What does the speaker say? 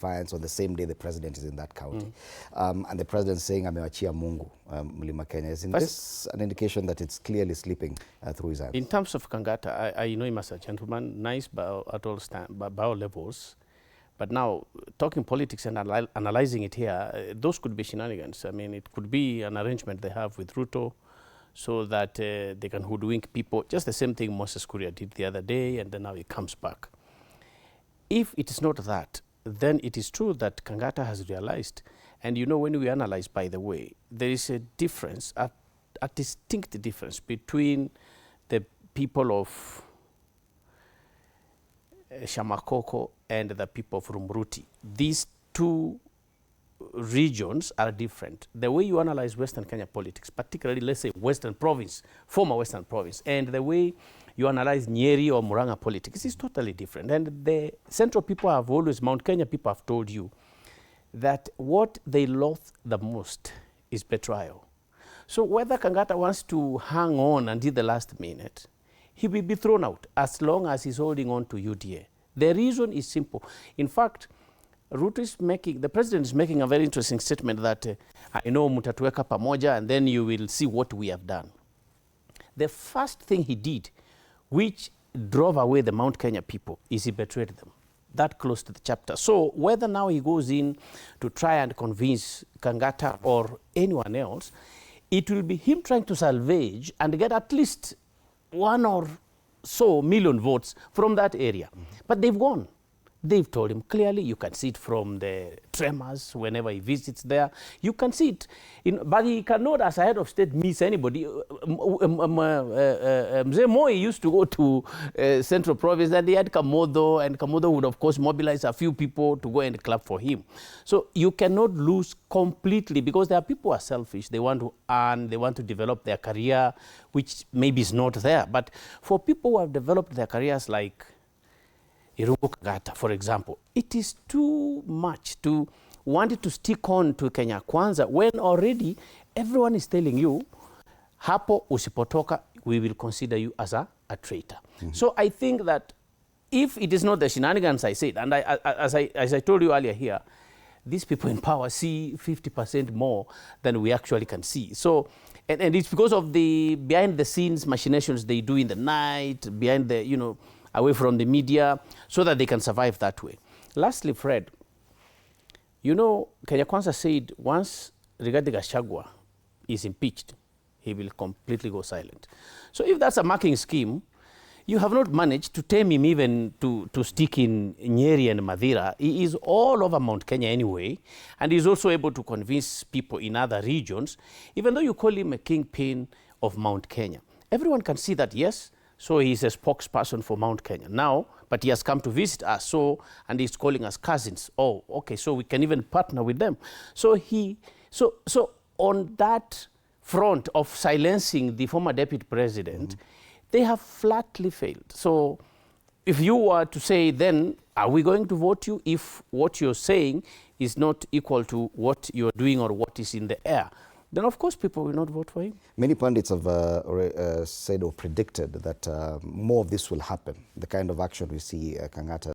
defiance on the same day the president is in that county. And the president saying, amewachia Mungu, Mlima Kenya. Isn't this an indication that it's clearly slipping through his hands? In terms of Kang'ata, I know him as a gentleman, nice by all levels. But now, talking politics and analyzing it here, those could be shenanigans. I mean, it could be an arrangement they have with Ruto so that they can hoodwink people. Just the same thing Moses Kuria did the other day, and then now he comes back. If it is not that, then it is true that Kang'ata has realized, and you know, when we analyze, by the way, there is a difference, a distinct difference between the people of Shamakoko and the people of Rumruti. These two regions are different. The way you analyze Western Kenya politics, particularly, let's say, Western Province, former Western Province, and the way you analyze Nyeri or Murang'a politics is totally different. And the Central people have always, Mount Kenya people have told you that what they loathe the most is betrayal. So whether Kang'ata wants to hang on until the last minute, he will be thrown out as long as he's holding on to UDA. The reason is simple. In fact, the president is making a very interesting statement that I know mutatuweka pamoja and then you will see what we have done. The first thing he did, which drove away the Mount Kenya people, is he betrayed them. That close to the chapter. So whether now he goes in to try and convince Kang'ata or anyone else, it will be him trying to salvage and get at least 1 or so million votes from that area. But they've gone. They've told him clearly. You can see it from the tremors whenever he visits there. You can see it. But he cannot, as a head of state, miss anybody. Mzee Moi used to go to Central Province, and he had Kamodo, and Kamodo would, of course, mobilize a few people to go and clap for him. So you cannot lose completely, because there are people who are selfish. They want to earn, they want to develop their career, which maybe is not there. But for people who have developed their careers like Irungu Kang'ata, for example, it is too much to want to stick on to Kenya Kwanza when already everyone is telling you, hapo usipotoka, we will consider you as a traitor. So I think that if it is not the shenanigans I said, and as I told you earlier here, these people in power see 50% more than we actually can see. So, and it's because of the behind the scenes machinations they do in the night, behind the, you know, away from the media, so that they can survive that way. Lastly, Fred, you know, Kenya Kwanza said once Rigathi Gachagua is impeached, he will completely go silent. So if that's a marking scheme, you have not managed to tame him even to stick in Nyeri and Mathira. He is all over Mount Kenya anyway, and he's also able to convince people in other regions, even though you call him a kingpin of Mount Kenya. Everyone can see that, yes, so he's a spokesperson for Mount Kenya now, but he has come to visit us, and he's calling us cousins. Oh, okay, so we can even partner with them. So so on that front of silencing the former deputy president, they have flatly failed. So if you were to say, then, are we going to vote you if what you're saying is not equal to what you're doing or what is in the air? Then of course people will not vote for him. Many pundits have said or predicted that more of this will happen, the kind of action we see Kang'ata